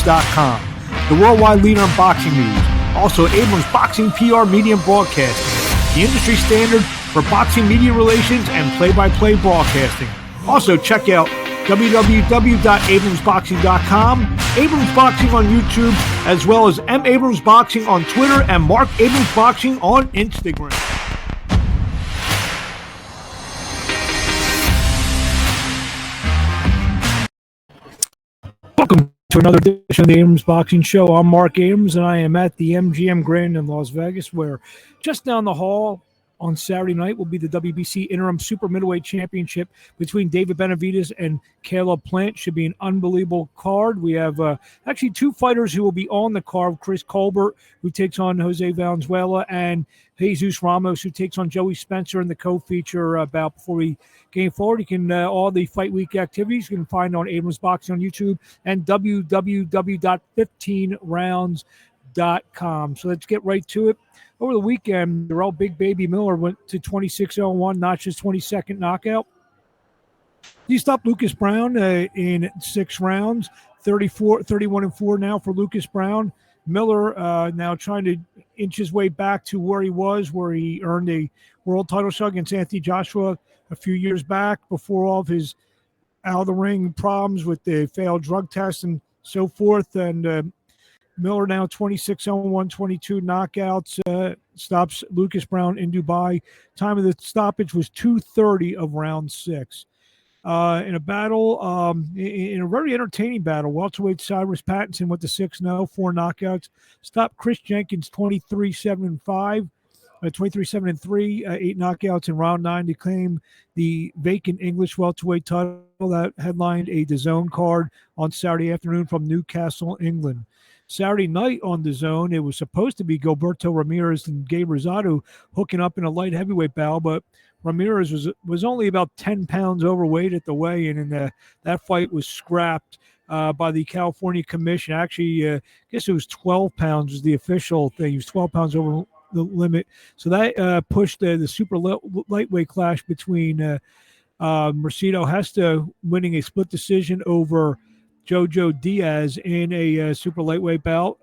AbramsBoxingNews.com, the worldwide leader in boxing news. Also, Abrams Boxing PR Media and Broadcasting, the industry standard for boxing media relations and play-by-play broadcasting. Also, check out www.abramsboxing.com, Abrams Boxing on YouTube, as well as M. Abrams Boxing on Twitter and Marc Abrams Boxing on Instagram. Welcome to another edition of the Abrams Boxing Show. I'm Marc Abrams, and I am at the MGM Grand in Las Vegas, where just down the hall on Saturday night will be the WBC Interim Super Middleweight Championship between David Benavidez and Caleb Plant. Should be an unbelievable card. We have actually two fighters who will be on the card: Chris Colbert, who takes on Jose Valenzuela, and Jesus Ramos, who takes on Joey Spencer in the co-feature bout. Before we game forward, you can all the Fight Week activities you can find on Abrams Boxing on YouTube and www.15rounds.com. So let's get right to it. Over the weekend, Darrell Big Baby Miller went to 26-0-1, notched his 22nd knockout. He stopped Lucas Brown in 6 rounds, 31-4 now for Lucas Brown. Miller now trying to inch his way back to where he was, where he earned a world title shot against Anthony Joshua a few years back before all of his out-of-the-ring problems with the failed drug tests and so forth. And Miller now 26-0-1, 22 knockouts, stops Lucas Brown in Dubai. Time of the stoppage was 2:30 of round 6. In a battle, in a very entertaining battle, welterweight Cyrus Pattinson went to 6-0, 4 knockouts. Stopped Chris Jenkins 23-7-5, 23-7-3, 8 knockouts in round 9 to claim the vacant English welterweight title that headlined a DAZN card on Saturday afternoon from Newcastle, England. Saturday night on DAZN, it was supposed to be Gilberto Ramirez and Gabe Rosado hooking up in a light heavyweight battle, but Ramirez was only about 10 pounds overweight at the weigh-in, and that fight was scrapped by the California Commission. Actually, I guess it was 12 pounds was the official thing. He was 12 pounds over the limit. So that pushed the super lightweight clash between Mercedo Hesta winning a split decision over Jojo Diaz in a super lightweight bout,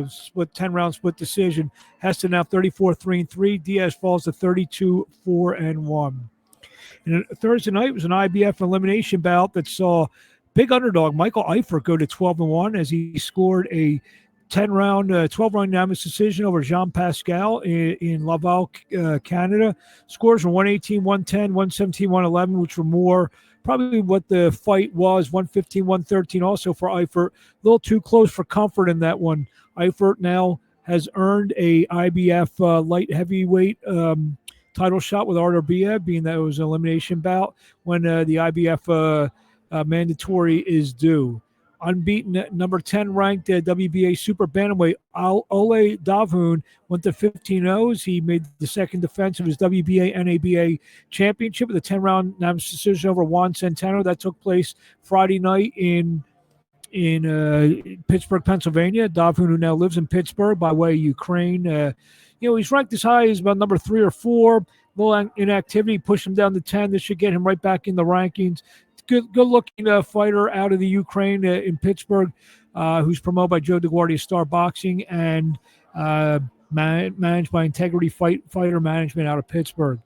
split 10-round split decision. Hesta now 34-3-3. Diaz falls to 32-4-1. And Thursday night was an IBF elimination bout that saw big underdog Michael Eifert go to 12-1 as he scored a 12-round unanimous decision over Jean Pascal in Laval, Canada. Scores were 118, 110, 117, 111, which were more probably what the fight was, 115, 113 also for Eifert. A little too close for comfort in that one. Eifert now has earned a IBF light heavyweight title shot with Artur Beterbiev, being that it was an elimination bout when the IBF mandatory is due. Unbeaten, number 10 ranked WBA super bantamweight Ole Davhoun went to 15-0s. He made the second defense of his WBA NABA championship with a 10-round unanimous decision over Juan Centeno. That took place Friday night in Pittsburgh, Pennsylvania. Davhoun, who now lives in Pittsburgh by way of Ukraine, he's ranked as high as about number 3 or 4. A little inactivity pushed him down to 10. This should get him right back in the rankings. Good-looking fighter out of the Ukraine in Pittsburgh, who's promoted by Joe DeGuardia Star Boxing and managed by Integrity Fighter Management out of Pittsburgh.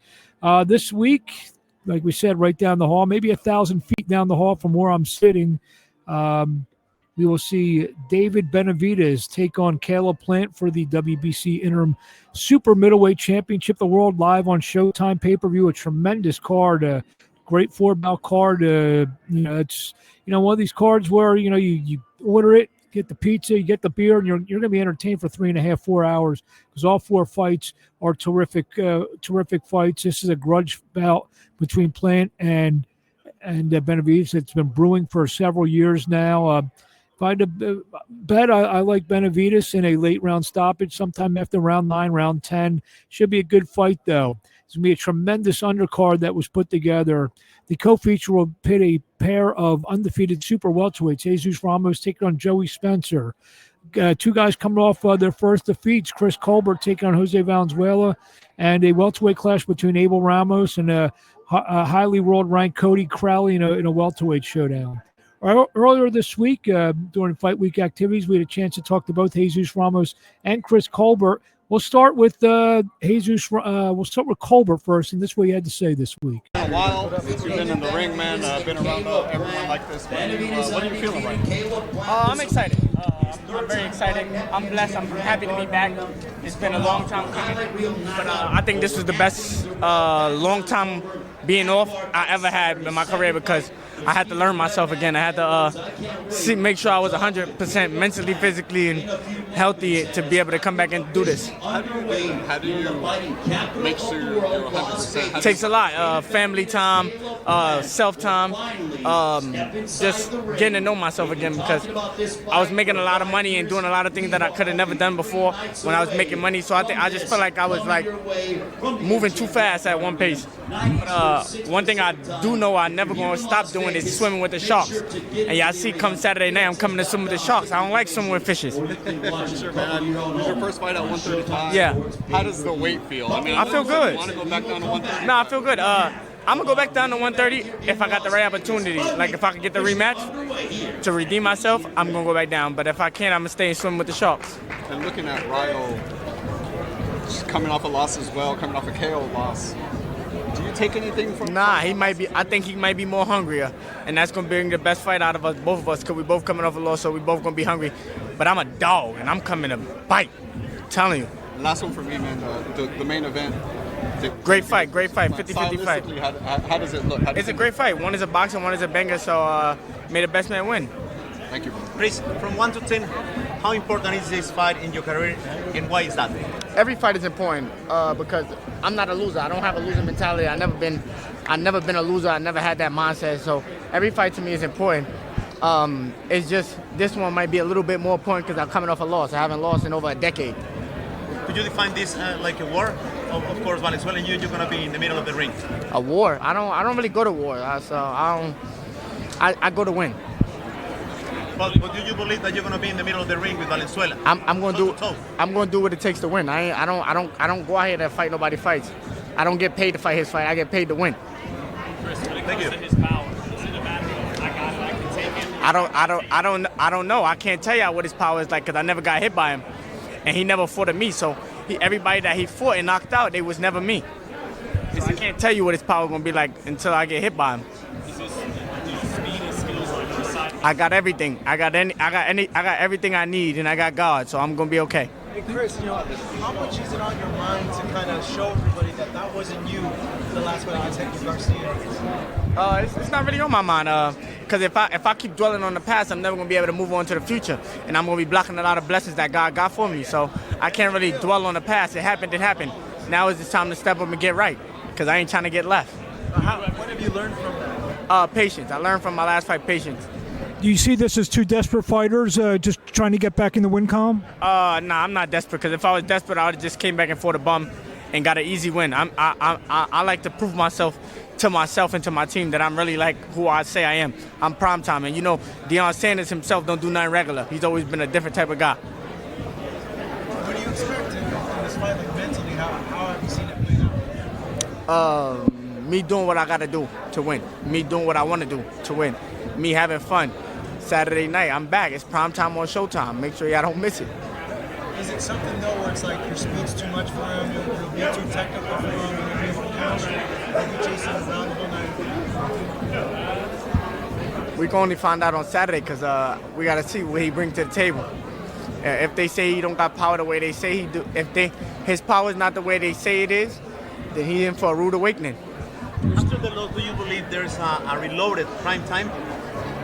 This week, like we said, right down the hall, maybe 1,000 feet down the hall from where I'm sitting, we will see David Benavidez take on Caleb Plant for the WBC Interim Super Middleweight Championship, the world live on Showtime pay-per-view. A tremendous card. Great 4-bout card. It's one of these cards where you order it, get the pizza, you get the beer, and you're going to be entertained for 3.5-4 hours because all 4 fights are terrific fights. This is a grudge bout between Plant and Benavidez. It's been brewing for several years now. If I had to bet, I like Benavidez in a late round stoppage sometime after round 9, round 10. Should be a good fight though. It's going to be a tremendous undercard that was put together. The co-feature will pit a pair of undefeated super welterweights, Jesus Ramos taking on Joey Spencer. 2 guys coming off their first defeats, Chris Colbert taking on Jose Valenzuela, and a welterweight clash between Ramos and a highly world-ranked Cody Crowley in a welterweight showdown. Earlier this week, during Fight Week activities, we had a chance to talk to both Jesus Ramos and Chris Colbert. We'll start with Jesus. We'll start with Colbert first, and this is what he had to say this week. It's been a while since you've been in the ring, man. Been around everyone like this. What are you feeling right now? I'm excited. I'm very excited. I'm blessed. I'm happy to be back. It's been a long time coming, but I think this was the best long time being off I ever had in my career because I had to learn myself again. I had to make sure I was 100% mentally, physically, and healthy to be able to come back and do this. How do you make sure you're 100%? Takes a lot. Family time, self-time, just getting to know myself again because I was making a lot of money and doing a lot of things that I could have never done before when I was making money. So I just felt like I was like moving too fast at one pace. One thing I do know I'm never going to stop doing is swimming with the sharks. And y'all see, come Saturday night, I'm coming to swim with the sharks. I don't like swimming with fishes. Sure, man. Your first fight at 135. Yeah. How does the weight feel? I feel good. You want to go back down to 130? No, I feel good. I'm going to go back down to 130 if I got the right opportunity. Like, if I could get the rematch to redeem myself, I'm going to go back down. But if I can't, I'm going to stay and swim with the sharks. And looking at Ryo, just coming off a loss as well, coming off a KO loss. Do you take anything from? Nah, I think he might be more hungrier, and that's gonna bring the best fight out of us, both of us, because we both coming off a loss, so we both gonna be hungry. But I'm a dog, and I'm coming to bite. I'm telling you. Last one for me, man. The main event. Great fight, 50-50 fight. How does it look? It's a great fight. One is a boxer, one is a banger, so may the best man win. Thank you. Chris, from 1 to 10, how important is this fight in your career, and why is that? Every fight is important because I'm not a loser. I don't have a loser mentality. I've never been a loser. I never had that mindset. So every fight to me is important. It's just this one might be a little bit more important because I'm coming off a loss. I haven't lost in over a decade. Could you define this like a war? Of course, Valenzuela and you're going to be in the middle of the ring. A war? I don't really go to war. I go to win. But do you believe that you're going to be in the middle of the ring with Valenzuela? I'm going to do what it takes to win. I don't go out here to fight nobody fights. I don't get paid to fight his fight. I get paid to win. Thank you. I don't know. I can't tell you what his power is like because I never got hit by him, and he never fought at me. So everybody that he fought and knocked out, they was never me. So I can't tell you what his power is gonna be like until I get hit by him. I got everything. I got everything I need, and I got God, so I'm gonna be okay. Hey Chris, how much is it on your mind to kind of show everybody that wasn't you the last fight against Hector Garcia? It's not really on my mind, because if I keep dwelling on the past, I'm never gonna be able to move on to the future, and I'm gonna be blocking a lot of blessings that God got for me. So I can't really dwell on the past. It happened. Now is the time to step up and get right, because I ain't trying to get left. What have you learned from that? Patience. I learned from my last fight, patience. Do you see this as two desperate fighters just trying to get back in the win column? Nah, I'm not desperate, because if I was desperate, I would have just came back and fought a bum and got an easy win. I like to prove myself and to my team that I'm really like who I say I am. I'm prime time, and Deion Sanders himself don't do nothing regular. He's always been a different type of guy. What do you expect in this fight, like mentally? How have you seen it play out? Me doing what I gotta do to win. Me doing what I want to do to win. Me having fun. Saturday night, I'm back. It's prime time on Showtime. Make sure y'all don't miss it. Is it something though where it's like your speed's too much for him? You'll be too technical for him. You'll be able to counter. You'll be chasing him around the whole night. We can only find out on Saturday because we gotta see what he brings to the table. If they say he don't got power the way they say he do, his power is not the way they say it is, then he's in for a rude awakening. After the loss, do you believe there's a reloaded prime time?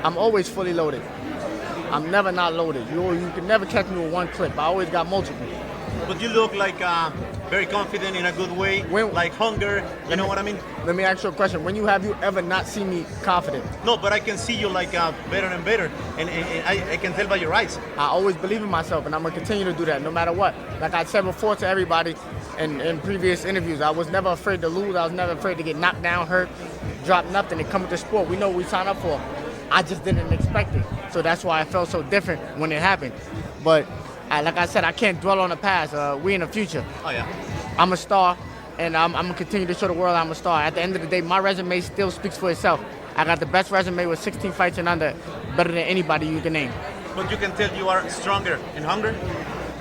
I'm always fully loaded. I'm never not loaded. You can never catch me with one clip. I always got multiple. But you look like very confident in a good way, like hunger, you know what I mean? Let me ask you a question. When have you ever not seen me confident? No, but I can see you like better and better, and I can tell by your eyes. I always believe in myself, and I'm going to continue to do that no matter what. Like I said before to everybody in previous interviews, I was never afraid to lose. I was never afraid to get knocked down, hurt, drop nothing, and come with the sport. We know what we signed up for. I just didn't expect it. So that's why I felt so different when it happened. But like I said, I can't dwell on the past. We in the future. Oh, yeah. I'm a star, and I'm going to continue to show the world I'm a star. At the end of the day, my resume still speaks for itself. I got the best resume with 16 fights and under, better than anybody you can name. But you can tell you are stronger in hunger.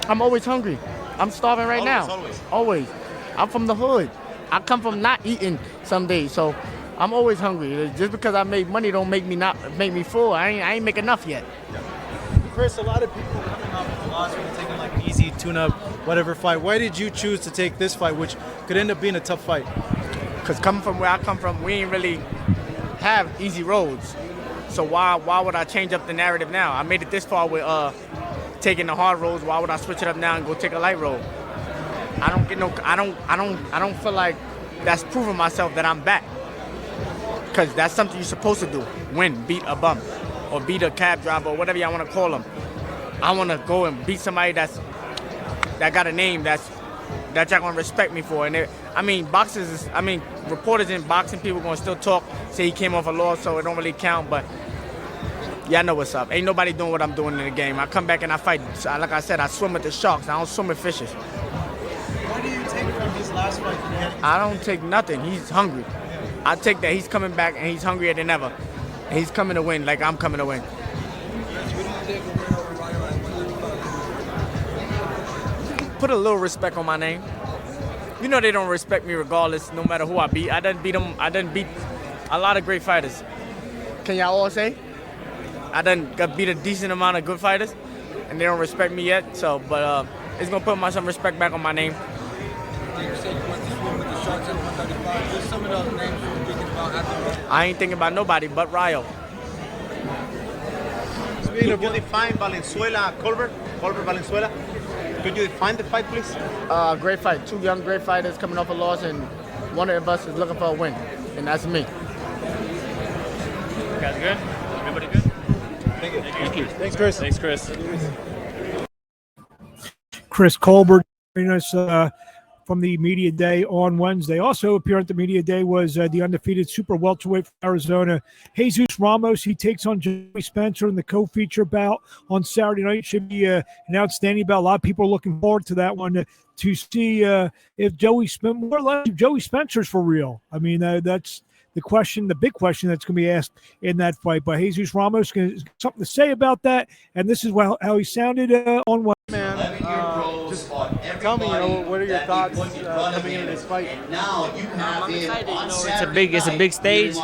I'm always hungry. I'm starving right now. Always. I'm from the hood. I come from not eating some days, so I'm always hungry. Just because I make money don't make me full. I ain't make enough yet. Chris, a lot of people coming off the loss were taking like an easy tune-up, whatever fight. Why did you choose to take this fight, which could end up being a tough fight? Because coming from where I come from, we ain't really have easy roads. So why would I change up the narrative now? I made it this far with taking the hard roads. Why would I switch it up now and go take a light road? I don't feel like that's proving myself that I'm back. Because that's something you're supposed to do. Win, beat a bum, or beat a cab driver, or whatever y'all want to call them. I want to go and beat somebody that got a name that y'all gonna respect me for. And reporters in boxing, people gonna still talk, say he came off a loss, so it don't really count. But y'all know what's up. Ain't nobody doing what I'm doing in the game. I come back and I fight. Like I said, I swim with the sharks. I don't swim with fishes. What do you take from his last fight? I don't take nothing. He's hungry. I take that he's coming back and he's hungrier than ever. And he's coming to win like I'm coming to win. Put a little respect on my name. You know they don't respect me regardless, no matter who I beat. I done beat them. I done beat a lot of great fighters. Can y'all all say? I done got beat a decent amount of good fighters, and they don't respect me yet. So, but it's gonna put some respect back on my name. I ain't thinking about nobody but Ryo. Could you define Valenzuela, Colbert Valenzuela? Could you define the fight, please? Great fight. Two young great fighters coming off a loss, and one of us is looking for a win, and that's me. You guys good? Everybody good? Thank you. Thanks, Chris. Thanks, Chris. Chris Colbert joining us from the media day on Wednesday. Also appearing at the media day was the undefeated super welterweight from Arizona, Jesus Ramos. He takes on Joey Spencer in the co-feature bout on Saturday night. Should be an outstanding bout. A lot of people are looking forward to that one to see if Joey Spencer's for real. I mean, that's the question, the big question that's going to be asked in that fight. But Jesus Ramos has something to say about that, and this is how he sounded on Wednesday. Man, just tell me, what are your thoughts coming into this fight? I'm excited. It's a big stage,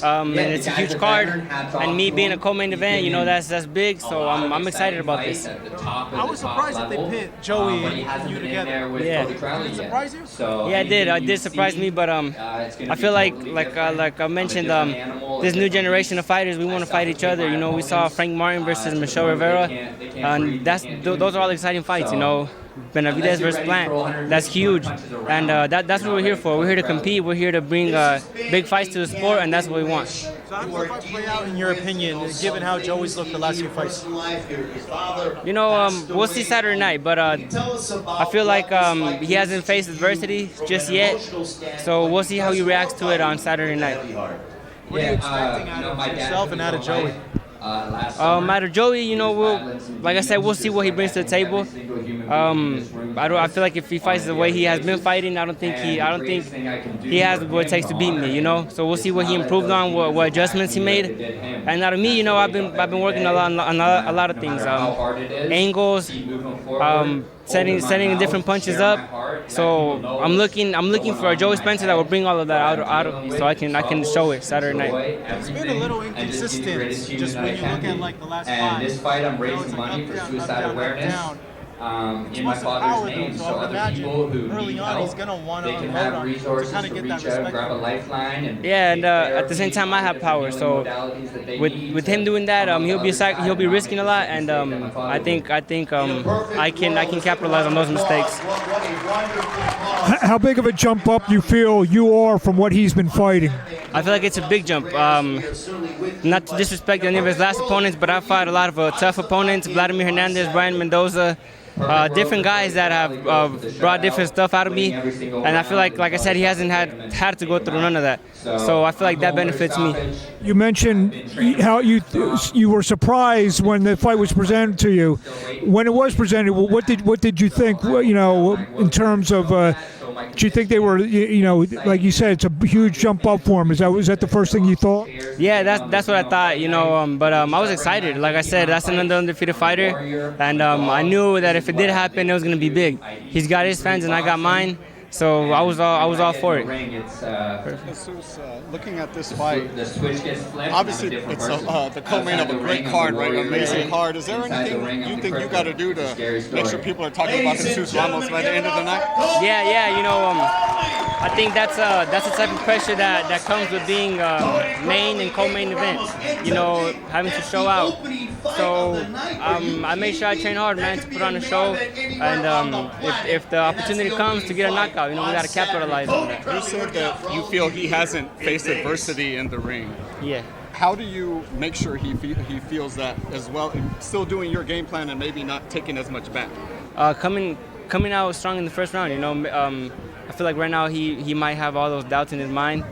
and it's a huge card. And me being a co-main event, that's big. So I'm excited about this. I was surprised that they pit Joey and you together. Yeah. Did it surprise you? Yeah, it did. It did surprise me, but I feel like I mentioned, this new generation of fighters, we want to fight each other. We saw Frank Martin versus Michelle Rivera, and those are all exciting fights. Benavidez versus Plant, that's huge, and that's what we're here for. We're here to compete. We're here to bring big fights to the sport, and that's what we want. So how does the fight play out in your opinion, given how Joey's looked the last few fights? We'll see Saturday night, but I feel like he hasn't faced adversity just yet, so we'll see how he reacts to it on Saturday night. What are you expecting out of yourself and out of Joey? Out of Joey, like I said, we'll see what he brings to the table. I feel like if he fights the way he has been fighting, I don't think he has what it takes to beat me. So we'll see what he improved on, what adjustments he made. And out of me, I've been working a lot of things, angles, setting different punches up. So I'm looking for a Joey Spencer that will bring all of that out of me, so I can show it Saturday night. It's been a little inconsistent, just when you look at the last five. And this fight, I'm raising money for suicide awareness. In my father's name, so other people who need help, they can have resources to reach out, grab a lifeline, and at the same time I have power. So with him doing that, he'll be risking a lot, and I think I can capitalize on those mistakes. How big of a jump up you feel you are from what he's been fighting? I feel like it's a big jump. Not to disrespect any of his last opponents, but I fought a lot of tough opponents: Vladimir Hernandez, Brian Mendoza. Different guys that have brought different stuff out of me, and I feel like I said, he hasn't had to go through none of that. So I feel like that benefits me. You mentioned how you were surprised when the fight was presented to you. When it was presented, what did you think? In terms of Do you think they were, like you said, it's a huge jump up for him? Was that the first thing you thought? Yeah, that's what I thought, but I was excited. Like I said, that's another undefeated fighter, and I knew that if it did happen, it was going to be big. He's got his fans, and I got mine. So I was all for it. Jesus, looking at this fight, obviously it's the co-main of a great card, right? An amazing card. Is there anything you think you got to do to make sure people are talking about Jesus Ramos by the end of the night? Yeah, I think that's the type of pressure that comes with being main and co-main event. Having to show out. So I made sure I train hard, man, to put on a show. And if the opportunity comes to get a knockout, we got to capitalize on that. You said that you feel he hasn't faced adversity in the ring. Yeah. How do you make sure he feels that as well, and still doing your game plan and maybe not taking as much back? Coming out strong in the first round, I feel like right now he might have all those doubts in his mind.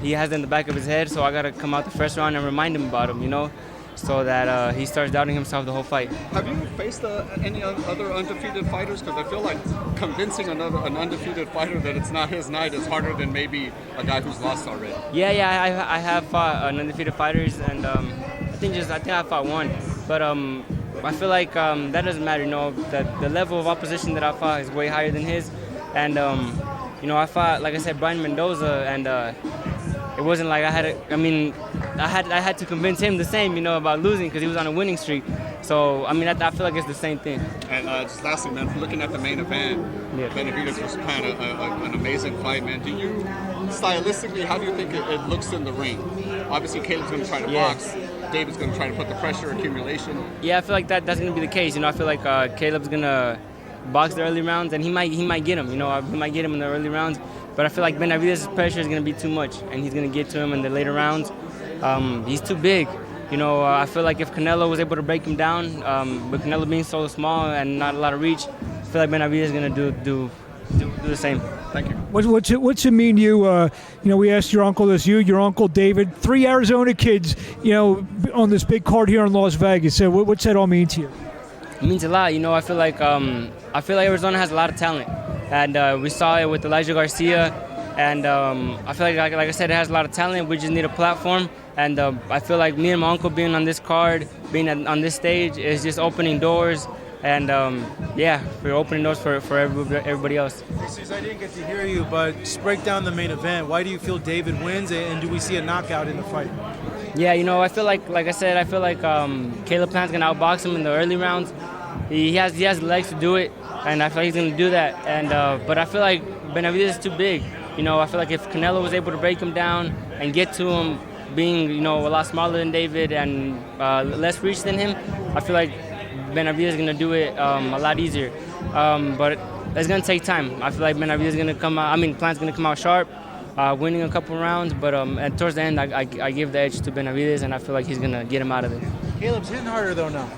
He has it in the back of his head, so I got to come out the first round and remind him about him, so that he starts doubting himself the whole fight. Have you faced any other undefeated fighters? Because I feel like convincing an undefeated fighter that it's not his night is harder than maybe a guy who's lost already. Yeah, I have fought undefeated fighters, and I think I fought one, but I feel like that doesn't matter. The level of opposition that I fought is way higher than his, and I fought, like I said, Brian Mendoza, and it wasn't like I had to convince him the same, about losing, because he was on a winning streak. So, I feel like it's the same thing. And just lastly, man, looking at the main event, Benavidez was kind of an amazing fight, man. Stylistically, how do you think it looks in the ring? Obviously, Caleb's going to try to box. David's going to try to put the pressure, accumulation. Yeah, I feel like that's going to be the case. I feel like Caleb's going to box the early rounds, and he might get him. He might get him in the early rounds. But I feel like Benavidez' pressure is going to be too much, and he's going to get to him in the later rounds. He's too big. I feel like if Canelo was able to break him down, but Canelo being so small and not a lot of reach, I feel like Benavidez is going to do the same. Thank you. What's it mean to you? We asked your uncle this. Your uncle David, 3 Arizona kids, on this big card here in Las Vegas. So what's that all mean to you? It means a lot. I feel like Arizona has a lot of talent, and we saw it with Elijah Garcia. And I feel like I said, it has a lot of talent. We just need a platform. And I feel like me and my uncle being on this card, being on this stage, is just opening doors. And we're opening doors for everybody else. Jesus, I didn't get to hear you, but just break down the main event. Why do you feel David wins, and do we see a knockout in the fight? Yeah, I feel like I said, I feel like Caleb Plant's gonna outbox him in the early rounds. He has the legs to do it, and I feel like he's gonna do that. And but I feel like Benavidez is too big. I feel like if Canelo was able to break him down and get to him, being a lot smaller than David and less reach than him, I feel like Benavidez is gonna do it a lot easier. But it's gonna take time. I feel like Benavidez is gonna come out. Plant's gonna come out sharp, winning a couple rounds. But and towards the end, I give the edge to Benavidez, and I feel like he's gonna get him out of there. Caleb's hitting harder though now.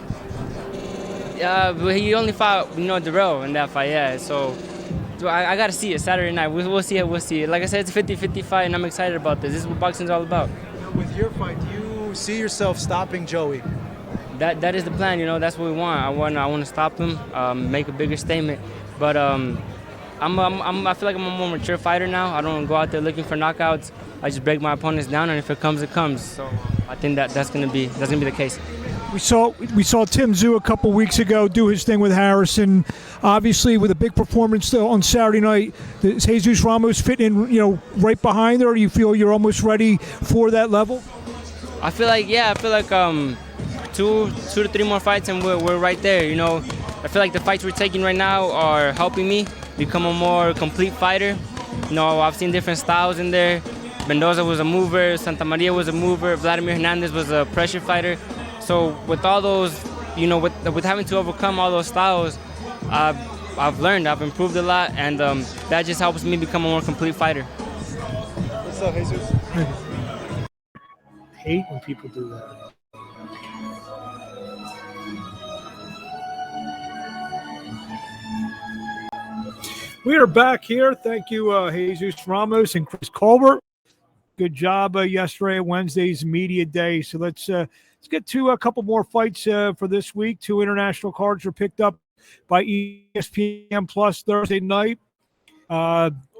But he only fought Darrell in that fight. Yeah, so I gotta see it Saturday night. We'll see it. We'll see it. Like I said, it's a 50-50 fight, and I'm excited about this. This is what boxing's all about. With your fight, do you see yourself stopping Joey? That is the plan. That's what we want. I want to stop him, make a bigger statement. But I feel like I'm a more mature fighter now. I don't go out there looking for knockouts. I just break my opponents down, and if it comes, it comes. So I think that's gonna be the case. We saw Tim Tszyu a couple weeks ago do his thing with Harrison. Obviously, with a big performance on Saturday night, does Jesus Ramos fit in, right behind there? Or do you feel you're almost ready for that level? I feel like 2 to 3 more fights and we're right there. I feel like the fights we're taking right now are helping me become a more complete fighter. I've seen different styles in there. Mendoza was a mover, Santa Maria was a mover, Vladimir Hernandez was a pressure fighter. So with all those, with having to overcome all those styles, I've learned, I've improved a lot, and that just helps me become a more complete fighter. What's up, Jesus? I hate when people do that. We are back here. Thank you, Jesus Ramos and Chris Colbert. Good job yesterday, Wednesday's media day. So let's get to a couple more fights for this week. 2 international cards are picked up by ESPN Plus Thursday night.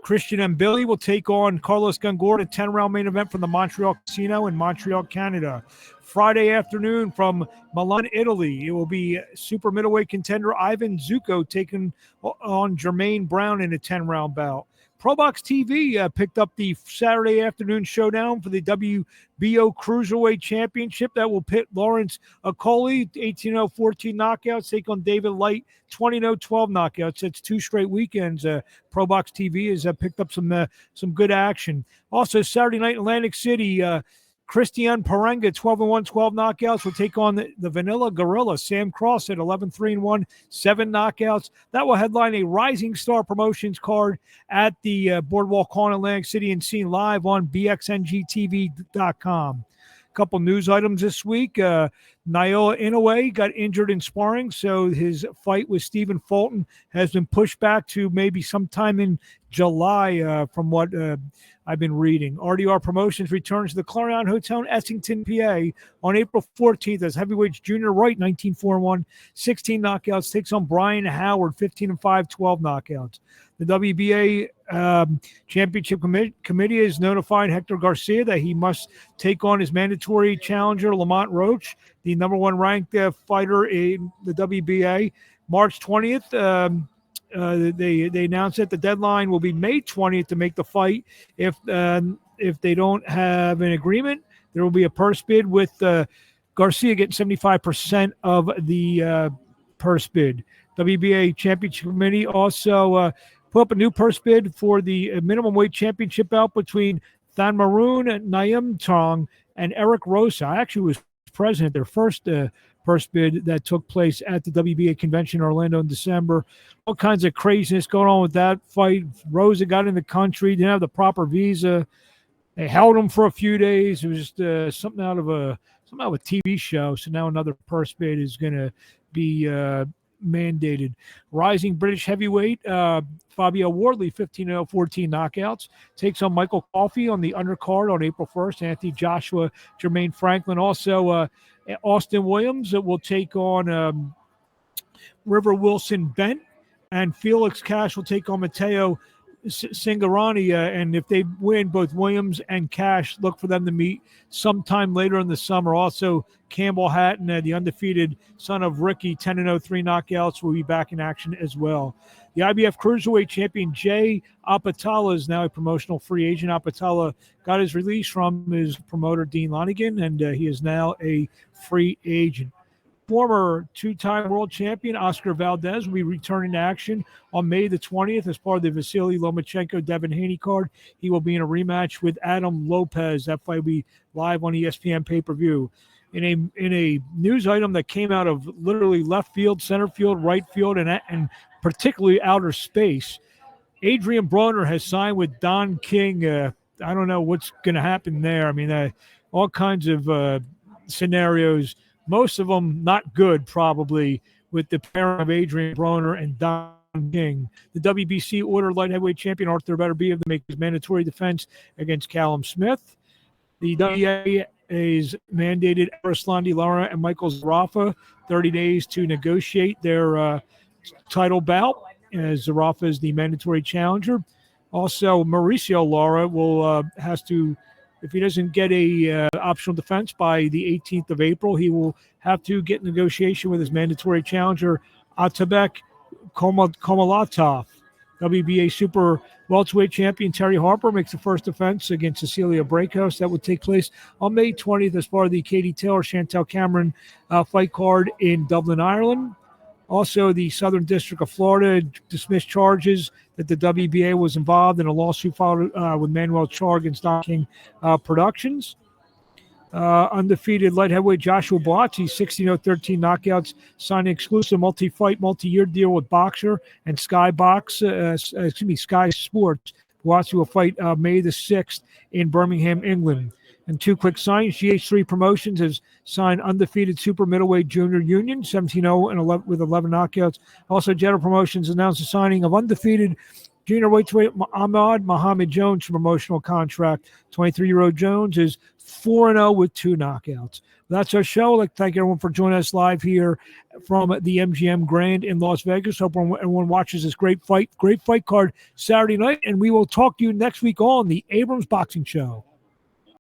Christian and Billy will take on Carlos Gongora, a 10-round main event from the Montreal Casino in Montreal, Canada. Friday afternoon from Milan, Italy, it will be super middleweight contender Ivan Zuko taking on Jermaine Brown in a 10-round bout. ProBox TV picked up the Saturday afternoon showdown for the WBO Cruiserweight Championship that will pit Lawrence Okoli, 18-0, 14 knockouts, take on David Light, 20-0, 12 knockouts. That's 2 straight weekends. ProBox TV has picked up some good action. Also, Saturday night in Atlantic City, Christian Parenga, 12-1, 12 knockouts, will take on the Vanilla Gorilla, Sam Cross, at 11-3-1, 7 knockouts. That will headline a Rising Star Promotions card at the Boardwalk Hall in Atlantic City and seen live on bxngtv.com. Couple news items this week. Naoya Inoue got injured in sparring, so his fight with Stephen Fulton has been pushed back to maybe sometime in July, from what I've been reading. RDR Promotions returns to the Clarion Hotel in Essington, PA on April 14th as heavyweights Junior Wright, 19-4-1, 16 knockouts, takes on Brian Howard, 15-5, 12 knockouts. The WBA Championship Committee has notified Hector Garcia that he must take on his mandatory challenger, Lamont Roach, the number 1 ranked fighter in the WBA. March 20th, they announced that the deadline will be May 20th to make the fight. If they don't have an agreement, there will be a purse bid with Garcia getting 75% of the purse bid. WBA Championship Committee also put up a new purse bid for the minimum weight championship bout between Thanmaroon Naim Tong and Eric Rosa. I actually was president their first purse bid that took place at the WBA convention in Orlando in December. All kinds of craziness going on with that fight. Rosa got in the country, didn't have the proper visa. They held him for a few days. It was just something out of a TV show. So now another purse bid is going to be mandated. Rising British heavyweight Fabio Wardley, 15-0, 14 knockouts, takes on Michael Coffey on the undercard on April 1st. Anthony Joshua, Jermaine Franklin. Also, Austin Williams will take on River Wilson Bent, and Felix Cash will take on Matteo Singarani. And if they win, both Williams and Cash, look for them to meet sometime later in the summer. Also, Campbell Hatton, the undefeated son of Ricky, 10-0, 3 knockouts, will be back in action as well. The IBF Cruiserweight champion Jay Apatala is now a promotional free agent. Apatala got his release from his promoter Dean Lonigan, and he is now a free agent. Former 2-time world champion Oscar Valdez will be returning to action on May the 20th as part of the Vasily Lomachenko-Devin Haney card. He will be in a rematch with Adam Lopez. That fight will be live on ESPN pay-per-view. In a news item that came out of literally left field, center field, right field, and particularly outer space, Adrian Broner has signed with Don King. I don't know what's going to happen there. I mean, all kinds of scenarios. Most of them not good, probably, with the pairing of Adrian Broner and Don King. The WBC Order Light Heavyweight Champion Arthur Beterbiev to make his mandatory defense against Callum Smith. The WBA is mandated Arislandi Lara and Michael Zarafa 30 days to negotiate their title bout, as Zarafa is the mandatory challenger. Also, Mauricio Lara will has to, if he doesn't get a optional defense by the 18th of April, he will have to get negotiation with his mandatory challenger, Atabek Komalatov. WBA Super Welterweight Champion Terry Harper makes the first defense against Cecilia Brakos. That would take place on May 20th as part of the Katie Taylor, Chantel Cameron fight card in Dublin, Ireland. Also, the Southern District of Florida dismissed charges that the WBA was involved in a lawsuit filed with Manuel Char against Don King Productions. Undefeated light heavyweight Joshua Buatsi, 16-0, 13 knockouts, signed an exclusive multi-fight, multi-year deal with Boxer and Sky Sports. Buatsi will fight May the 6th in Birmingham, England. And 2 quick signs. GH3 Promotions has signed undefeated super middleweight junior union, 17-0 and 11 with 11 knockouts. Also, Jeddah Promotions announced the signing of undefeated junior welterweight Ahmad Mohammed Jones for promotional contract. 23-year-old Jones is 4-0 with 2 knockouts. That's our show. I'd like to thank everyone for joining us live here from the MGM Grand in Las Vegas. Hope everyone watches this great fight card Saturday night, and we will talk to you next week on the Abrams Boxing Show.